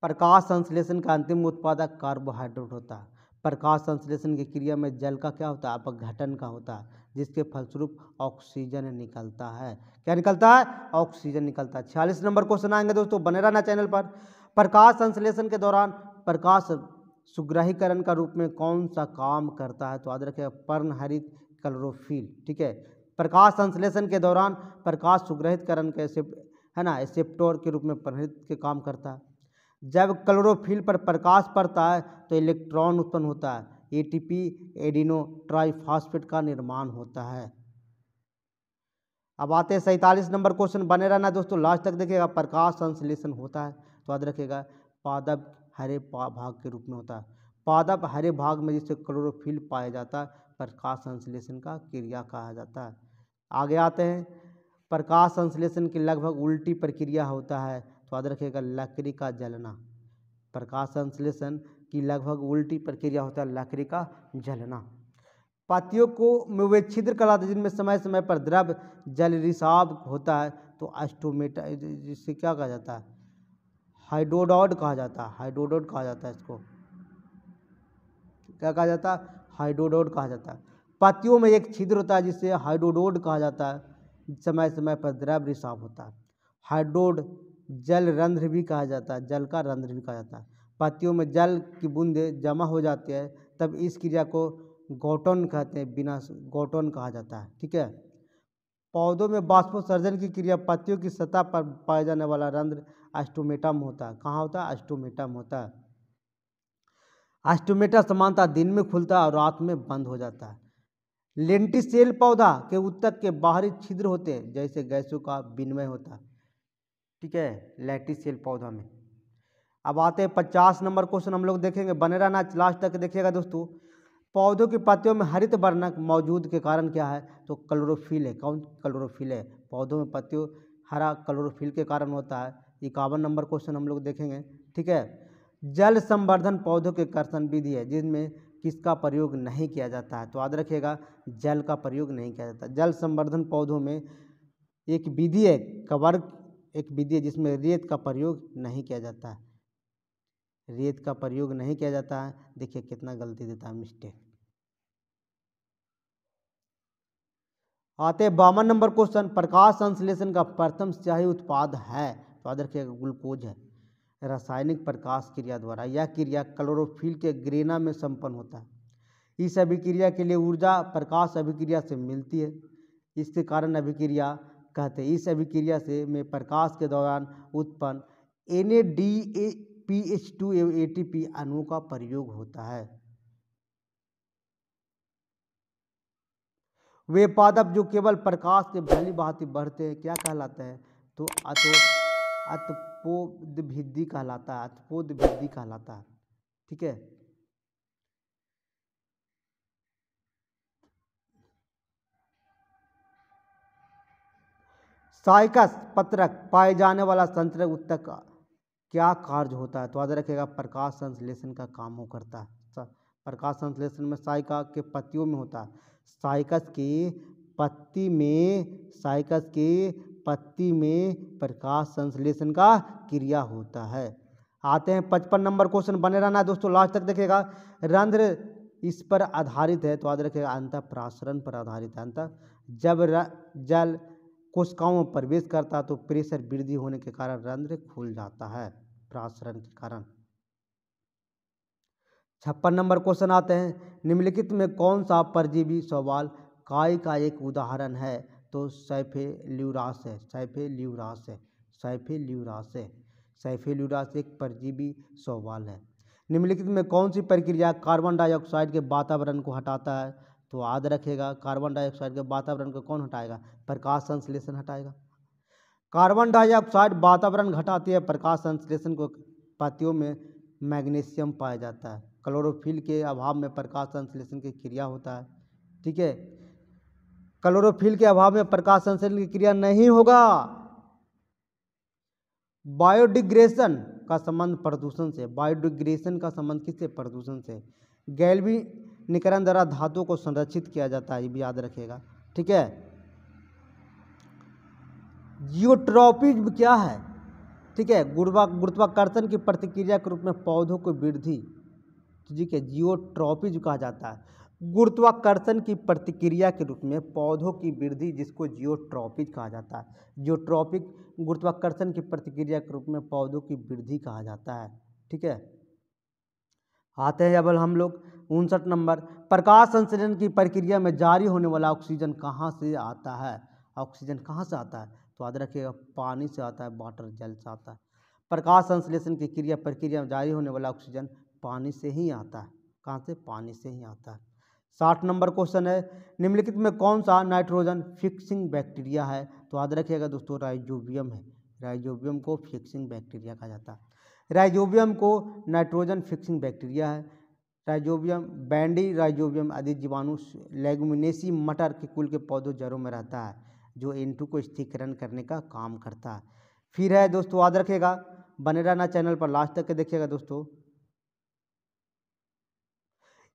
प्रकाश संश्लेषण का अंतिम उत्पादक कार्बोहाइड्रेट होता है। प्रकाश संश्लेषण की क्रिया में जल का क्या होता है? अपघटन का होता है, जिसके फलस्वरूप ऑक्सीजन निकलता है। क्या निकलता है? ऑक्सीजन निकलता है। 46 नंबर क्वेश्चन आएंगे दोस्तों, बने रहना चैनल पर। प्रकाश संश्लेषण के दौरान प्रकाश सुग्राहीकरण का रूप में कौन सा काम करता है? तो याद रखिएगा, पर्णहरित क्लोरोफिल। ठीक है। प्रकाश संश्लेषण के दौरान प्रकाश सुग्रहितकरण के है ना रिसेप्टर के रूप में पर्णहरित के काम करता है। जब क्लोरोफिल पर प्रकाश पड़ता है तो इलेक्ट्रॉन उत्पन्न होता है। एटीपी एडिनो ट्राइफॉस्फेट का निर्माण होता है। अब आते हैं 47 नंबर क्वेश्चन, बने रहना दोस्तों लास्ट तक देखिएगा। प्रकाश संश्लेषण होता है तो याद रखिएगा, पादप हरे भाग के रूप में होता है। पादप हरे भाग में जिससे क्लोरोफिल पाया जाता है प्रकाश संश्लेषण का क्रिया कहा जाता है। आगे आते हैं, प्रकाश संश्लेषण की लगभग उल्टी प्रक्रिया होता है तो याद रखिएगा, लकड़ी का जलना। प्रकाश संश्लेषण की लगभग उल्टी प्रक्रिया होता है लकड़ी का जलना। पत्तियों को में वे छिद्र कहलाते हैं जिनमें समय समय पर द्रव जल रिसाव होता है तो एस्टोमेटा, जिससे क्या कहा जाता है? हाइड्रोडॉड कहा जाता है। हाइड्रोडॉड कहा जाता है इसको। क्या कहा जाता है? हाइड्रोडोड कहा जाता है। पत्तियों में एक छिद्र होता है जिससे हाइड्रोडोड कहा जाता है। समय समय पर द्रव रिसाव होता है। हाइड्रोड जल रंध्र भी कहा जाता है। जल का रंध्र भी कहा जाता है। पत्तियों में जल की बूंदें जमा हो जाती है तब इस क्रिया को गौटन कहते हैं। बिना गौटन कहा जाता है। ठीक है। पौधों में बाष्पोत्सर्जन की क्रिया पत्तियों की सतह पर पाया जाने वाला रंध्र एस्टोमेटम होता है। कहाँ होता है? एस्टोमेटम होता है। एस्टोमेटा सामान्यतः दिन में खुलता है और रात में बंद हो जाता है। लेंटिसेल पौधा के उत्तक के बाहरी छिद्र होते हैं जैसे गैसों का विनिमय होता है। ठीक है, लेंटिसेल पौधा में। अब आते हैं 50 नंबर क्वेश्चन हम लोग देखेंगे, बने रहना लास्ट तक देखिएगा दोस्तों। पौधों की पत्तियों में हरित वर्णक मौजूद के कारण क्या है? तो क्लोरोफिल है। कौन? क्लोरोफिल है। पौधों में पत्तियों हरा क्लोरोफिल के कारण होता है। 51 नंबर क्वेश्चन हम लोग देखेंगे। ठीक है। जल संवर्धन पौधों के कर्षण विधि है जिनमें किसका प्रयोग नहीं किया जाता है? तो याद रखिएगा, जल का प्रयोग नहीं किया जाता। जल संवर्धन पौधों में एक विधि है, कवर्ग एक विधि है जिसमें रेत का प्रयोग नहीं किया जाता है। रेत का प्रयोग नहीं किया जाता है। देखिए कितना गलती देता है, मिस्टेक। आते हैं 52 नंबर क्वेश्चन, प्रकाश संश्लेषण का प्रथम स्याही उत्पाद है तो याद रखिएगा ग्लूकोज है। रासायनिक प्रकाश क्रिया द्वारा यह क्रिया क्लोरोफिल के ग्रेना में संपन्न होता है। इस अभिक्रिया के लिए ऊर्जा प्रकाश अभिक्रिया से मिलती है। इसके कारण अभिक्रिया कहते हैं। इस अभिक्रिया से में प्रकाश के दौरान उत्पन्न NADPH2 एवं ATP अणुओं का प्रयोग होता है। वे पादप जो केवल प्रकाश के भली भांति बढ़ते हैं क्या कहलाते हैं? तो अतपोदभिद्धि कहलाता है। अतपोदभिद्धि कहलाता है। ठीक है। साइकस पत्रक पाए जाने वाला संचरक ऊतक का क्या कार्य होता है? तो याद रखिएगा प्रकाश संश्लेषण का काम वो करता है। प्रकाश संश्लेषण में साइका के पत्तियों में होता है। साइकस की पत्ती में प्रकाश संश्लेषण का क्रिया होता है। आते हैं 55 नंबर क्वेश्चन, बने रहना है दोस्तों, लास्ट तक देखिएगा। रंध्र इस पर आधारित है, तो याद रखिएगा अंतःप्रासरण पर आधारित है। जब जल कोशिकाओं में प्रवेश करता है तो प्रेशर वृद्धि होने के कारण रंध्र खुल जाता है, प्रासरण के कारण। 56 नंबर क्वेश्चन आते हैं, निम्नलिखित में कौन सा परजीवी शैवाल काई का एक उदाहरण है? तो सैफेल्यूरास है। सैफेल्यूरास एक परजीवी शैवाल है। निम्नलिखित में कौन सी प्रक्रिया कार्बन डाइऑक्साइड के वातावरण को हटाता है? तो याद रखेगा कार्बन डाइऑक्साइड के वातावरण को कौन हटाएगा? प्रकाश संश्लेषण हटाएगा। कार्बन डाइऑक्साइड वातावरण घटाती है, प्रकाश संश्लेषण को पत्तियों में मैग्नीशियम पाया जाता है। क्लोरोफिल के अभाव में प्रकाश संश्लेषण की क्रिया होता है। ठीक है, क्लोरोफिल के अभाव में प्रकाश संश्लेषण की क्रिया नहीं होगा। बायोडिग्रेशन का संबंध प्रदूषण से, बायोडिग्रेशन का संबंध किससे? प्रदूषण से। गैल्वेनिकरण द्वारा धातु को संरक्षित किया जाता है, ये भी याद रखिएगा। ठीक है, जियोट्रॉपिज्म क्या है? ठीक है, गुरुत्वाकर्षण की प्रतिक्रिया के रूप में पौधों को वृद्धि, ठीक है, जियोट्रॉपिज्म कहा जाता है। गुरुत्वाकर्षण की प्रतिक्रिया के रूप में पौधों की वृद्धि, जिसको जियोट्रॉपिज कहा जाता है। जियोट्रॉपिक गुरुत्वाकर्षण की प्रतिक्रिया के रूप में पौधों की वृद्धि कहा जाता है। ठीक है, आते हैं अब हम लोग 59 नंबर, प्रकाश संश्लेषण की प्रक्रिया में जारी होने वाला ऑक्सीजन कहाँ से आता है? ऑक्सीजन कहाँ से आता है? तो याद रखिएगा पानी से आता है, वाटर, जल से आता है। प्रकाश संश्लेषण की प्रक्रिया में जारी होने वाला ऑक्सीजन पानी से ही आता है। कहाँ से? पानी से ही आता है। 60 नंबर क्वेश्चन है, निम्नलिखित में कौन सा नाइट्रोजन फिक्सिंग बैक्टीरिया है? तो याद रखिएगा दोस्तों राइजोबियम है। राइजोबियम को फिक्सिंग बैक्टीरिया कहा जाता है। राइजोबियम को नाइट्रोजन फिक्सिंग बैक्टीरिया है। राइजोबियम, बैंडी राइजोबियम आदि जीवाणु लेगुमिनेसी मटर के कुल के पौधों जड़ों में रहता है, जो N2 को स्थिरीकरण करने का काम करता है। फिर है दोस्तों, याद रखिएगा, बने रहना चैनल पर, लास्ट तक के देखिएगा दोस्तों।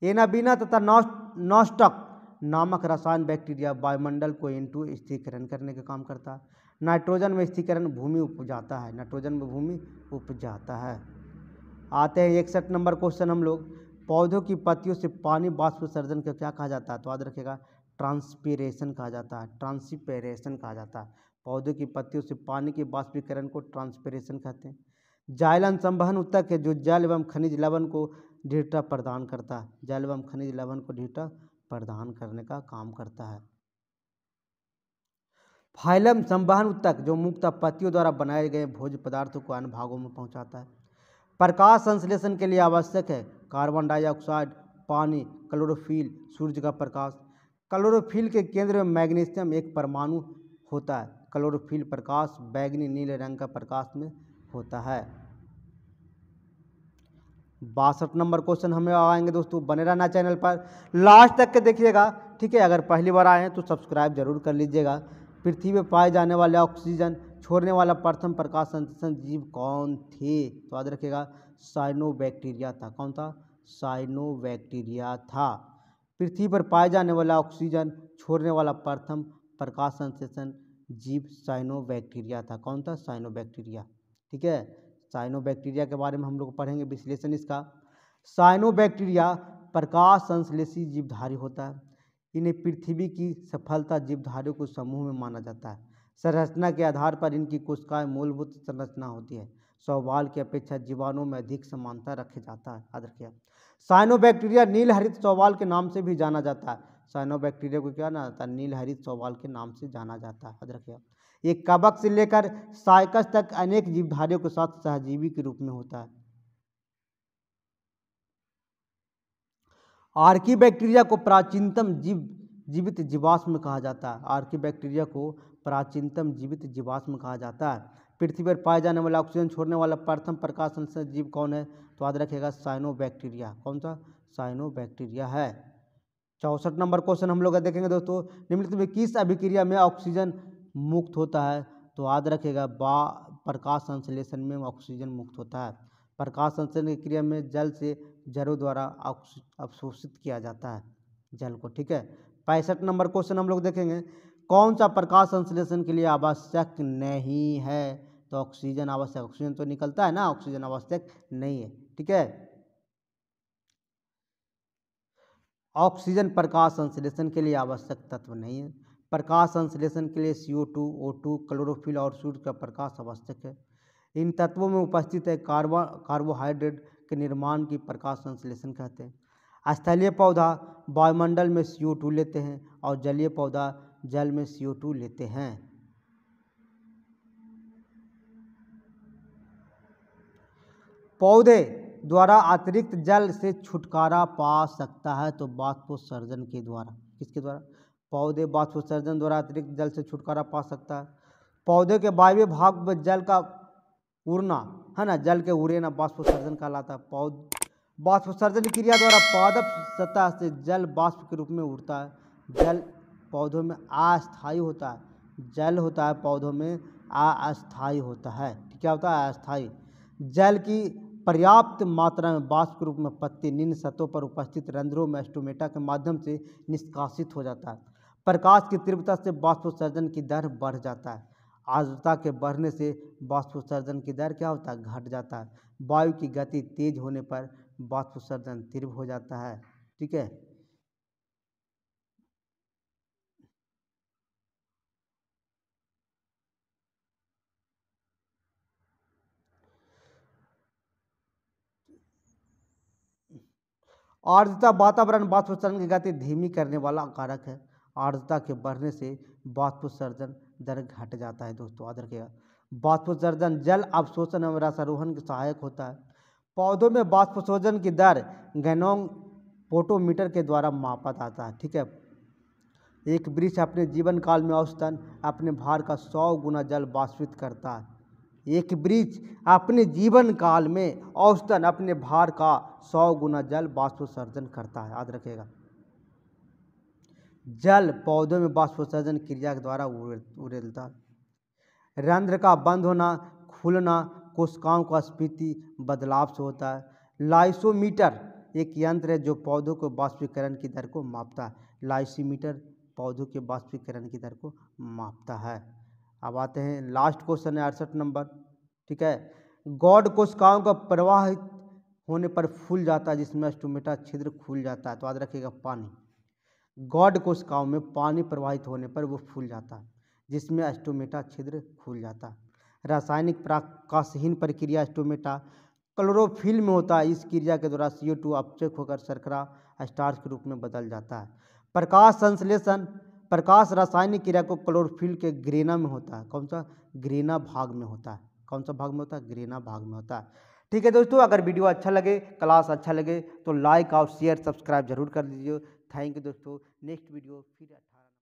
एनाबीना तथा नॉस्टक नामक रसायन बैक्टीरिया वायुमंडल को N2 स्थिरीकरण करने का काम करता है। नाइट्रोजन में स्थिरीकरण भूमि उपजाता है, नाइट्रोजन में भूमि उपजाता है। आते हैं 61 नंबर क्वेश्चन हम लोग, पौधों की पत्तियों से पानी वाष्पोत्सर्जन को क्या कहा जाता है? तो याद रखिएगा ट्रांसपीरेशन कहा जाता है। ट्रांसपीरेशन कहा जाता है। पौधों की पत्तियों से पानी के वाष्पीकरण को ट्रांसपीरेशन कहते हैं। जाइलन संवहन ऊतक है, जो जल एवं खनिज लवण को दृढ़ता प्रदान करता है। जल एवं खनिज लवण को दृढ़ता प्रदान करने का काम करता है। फाइलम संवहन ऊतक, जो मुख्यतः पत्तियों द्वारा बनाए गए भोज्य पदार्थों को अन्य भागों में पहुंचाता है। प्रकाश संश्लेषण के लिए आवश्यक है कार्बन डाइऑक्साइड, पानी, क्लोरोफिल, सूर्य का प्रकाश। क्लोरोफिल के केंद्र में मैग्नीशियम एक परमाणु होता है। क्लोरोफिल प्रकाश बैंगनी नीले रंग का प्रकाश में होता है। 62 नंबर क्वेश्चन हमें आएंगे दोस्तों, बने रहना चैनल पर, लास्ट तक के देखिएगा। ठीक है, अगर पहली बार आए हैं तो सब्सक्राइब जरूर कर लीजिएगा। पृथ्वी पर पाए जाने वाले ऑक्सीजन छोड़ने वाला प्रथम प्रकाश संश्लेषण जीव कौन थे? तो याद रखिएगा साइनोबैक्टीरिया था। कौन था? साइनोबैक्टीरिया था। पृथ्वी पर पाए जाने वाला ऑक्सीजन छोड़ने वाला प्रथम प्रकाश संश्लेषण जीव साइनोबैक्टीरिया था। कौन था? साइनोबैक्टीरिया। ठीक है, साइनोबैक्टीरिया के बारे में हम लोग पढ़ेंगे, विश्लेषण इसका। साइनोबैक्टीरिया प्रकाश संश्लेषी जीवधारी होता है। इन्हें पृथ्वी की सफलता जीवधारियों को समूह में माना जाता है। संरचना के आधार पर इनकी कोशिकाएं मूलभूत संरचना होती है। शैवाल की अपेक्षा जीवाणुओं में अधिक समानता रखे जाता है। याद रखिए, साइनोबैक्टीरिया नील हरित शैवाल के नाम से भी जाना जाता है। साइनोबैक्टीरिया को क्या जाता है? नील हरित शैवाल के नाम से जाना जाता है। याद रखिए, ये कवक से लेकर साइकस तक अनेक जीवधारियों के साथ सहजीवी के रूप में होता है। आर्कीबैक्टीरिया को प्राचीनतम जीवित जीवाश्म कहा जाता है। आर्कीबैक्टीरिया को प्राचीनतम जीवित जीवाश्म कहा जाता है। पृथ्वी पर पाए जाने वाला ऑक्सीजन छोड़ने वाला प्रथम प्रकाश संश्लेषी जीव कौन है? तो याद रखिएगा साइनोबैक्टीरिया। कौन सा? साइनोबैक्टीरिया है। 64 नंबर क्वेश्चन हम लोग देखेंगे दोस्तों, निम्नलिखित में किस अभिक्रिया में ऑक्सीजन मुक्त होता है? तो याद रखिएगा प्रकाश संश्लेषण में ऑक्सीजन मुक्त होता है। प्रकाश संश्लेषण की क्रिया में जल से जड़ों द्वारा अवशोषित किया जाता है जल को, ठीक है। 65 नंबर क्वेश्चन हम लोग देखेंगे, कौन सा प्रकाश संश्लेषण के लिए आवश्यक नहीं है? तो ऑक्सीजन आवश्यक, ऑक्सीजन तो निकलता है ना, ऑक्सीजन आवश्यक नहीं है, ठीक है। ऑक्सीजन प्रकाश संश्लेषण के लिए आवश्यक तत्व नहीं है। प्रकाश संश्लेषण के लिए CO2, O2, क्लोरोफिल और सूर्य का प्रकाश आवश्यक है। इन तत्वों में उपस्थित है कार्बोहाइड्रेट के निर्माण की प्रकाश संश्लेषण कहते हैं। स्थलीय पौधा वायुमंडल में CO2 लेते हैं और जलीय पौधा जल में CO2 लेते हैं। पौधे द्वारा अतिरिक्त जल से छुटकारा पा सकता है, तो बाष्पोत्सर्जन के द्वारा। किसके द्वारा? पौधे बाष्पोत्सर्जन द्वारा अतिरिक्त जल से छुटकारा पा सकता है। पौधे के वायव्य भाग में जल का उड़ना है ना, जल के उड़ना बाष्पोत्सर्जन कहलाता है। बाष्पोत्सर्जन की क्रिया द्वारा पादप सतह से जल बाष्प के रूप में उड़ता है। जल पौधों में अस्थायी होता है, जल होता है पौधों में अस्थायी होता है। क्या होता है? अस्थायी। जल की पर्याप्त मात्रा में बाष्प के रूप में पत्ती निम्न सतहों पर उपस्थित रंध्रों में स्टोमेटा के माध्यम से निष्कासित हो जाता है। प्रकाश की तीव्रता से बाष्पोत्सर्जन की दर बढ़ जाता है। आर्द्रता के बढ़ने से बाष्पोत्सर्जन की दर क्या होता है? घट जाता है। वायु की गति तेज होने पर बाष्पोत्सर्जन तीव्र हो जाता है, ठीक है। आर्द्रता वातावरण बाष्पोत्सर्जन की गति धीमी करने वाला कारक है। आर्द्रता के बढ़ने से बाष्पोत्सर्जन दर घट जाता है। दोस्तों याद रखिएगा, बाष्पोत्सर्जन जल अवशोषण एवं रसारोहण के सहायक होता है। पौधों में बाष्पोत्सर्जन की दर गैनोपोटोमीटर के द्वारा मापा जाता है, ठीक है। एक वृक्ष अपने जीवन काल में औसतन अपने भार का 100 गुना जल बाष्पित करता है। एक वृक्ष अपने जीवन काल में औसतन अपने भार का 100 गुना जल बाष्पोत्सर्जन करता है, याद रखिएगा। जल पौधों में बाष्पोत्सर्जन क्रिया के द्वारा उड़ेलता है। रंध्र का बंद होना खुलना कोशिकाओं का स्फीति बदलाव से होता है। लाइसोमीटर एक यंत्र है जो पौधों को बाष्पीकरण की दर को मापता है। लाइसोमीटर पौधों के बाष्पीकरण की दर को मापता है। अब आते हैं लास्ट क्वेश्चन है 68 नंबर, ठीक है। गॉड कोशिकाओं का प्रवाहित होने पर फूल जाता है, जिसमें स्टोमेटा छिद्र खुल जाता है, तो याद रखिएगा पानी। गॉड कोशिकाओं में पानी प्रवाहित होने पर वो फूल जाता है, जिसमें स्टोमेटा छिद्र खुल जाता है। रासायनिक प्रकाशहीन प्रक्रिया स्टोमेटा क्लोरोफिल में होता है। इस क्रिया के द्वारा CO2 अपचय होकर शर्करा स्टार्च के रूप में बदल जाता है। प्रकाश संश्लेषण प्रकाश रासायनिक क्रिया को क्लोरोफिल के ग्रेना में होता है। कौन सा? ग्रेना भाग में होता है। कौन सा भाग में होता है? ग्रेना भाग में होता है, ठीक है। दोस्तों अगर वीडियो अच्छा लगे, क्लास अच्छा लगे तो लाइक और शेयर सब्सक्राइब जरूर कर दीजिए। थैंक यू दोस्तों। नेक्स्ट वीडियो फिर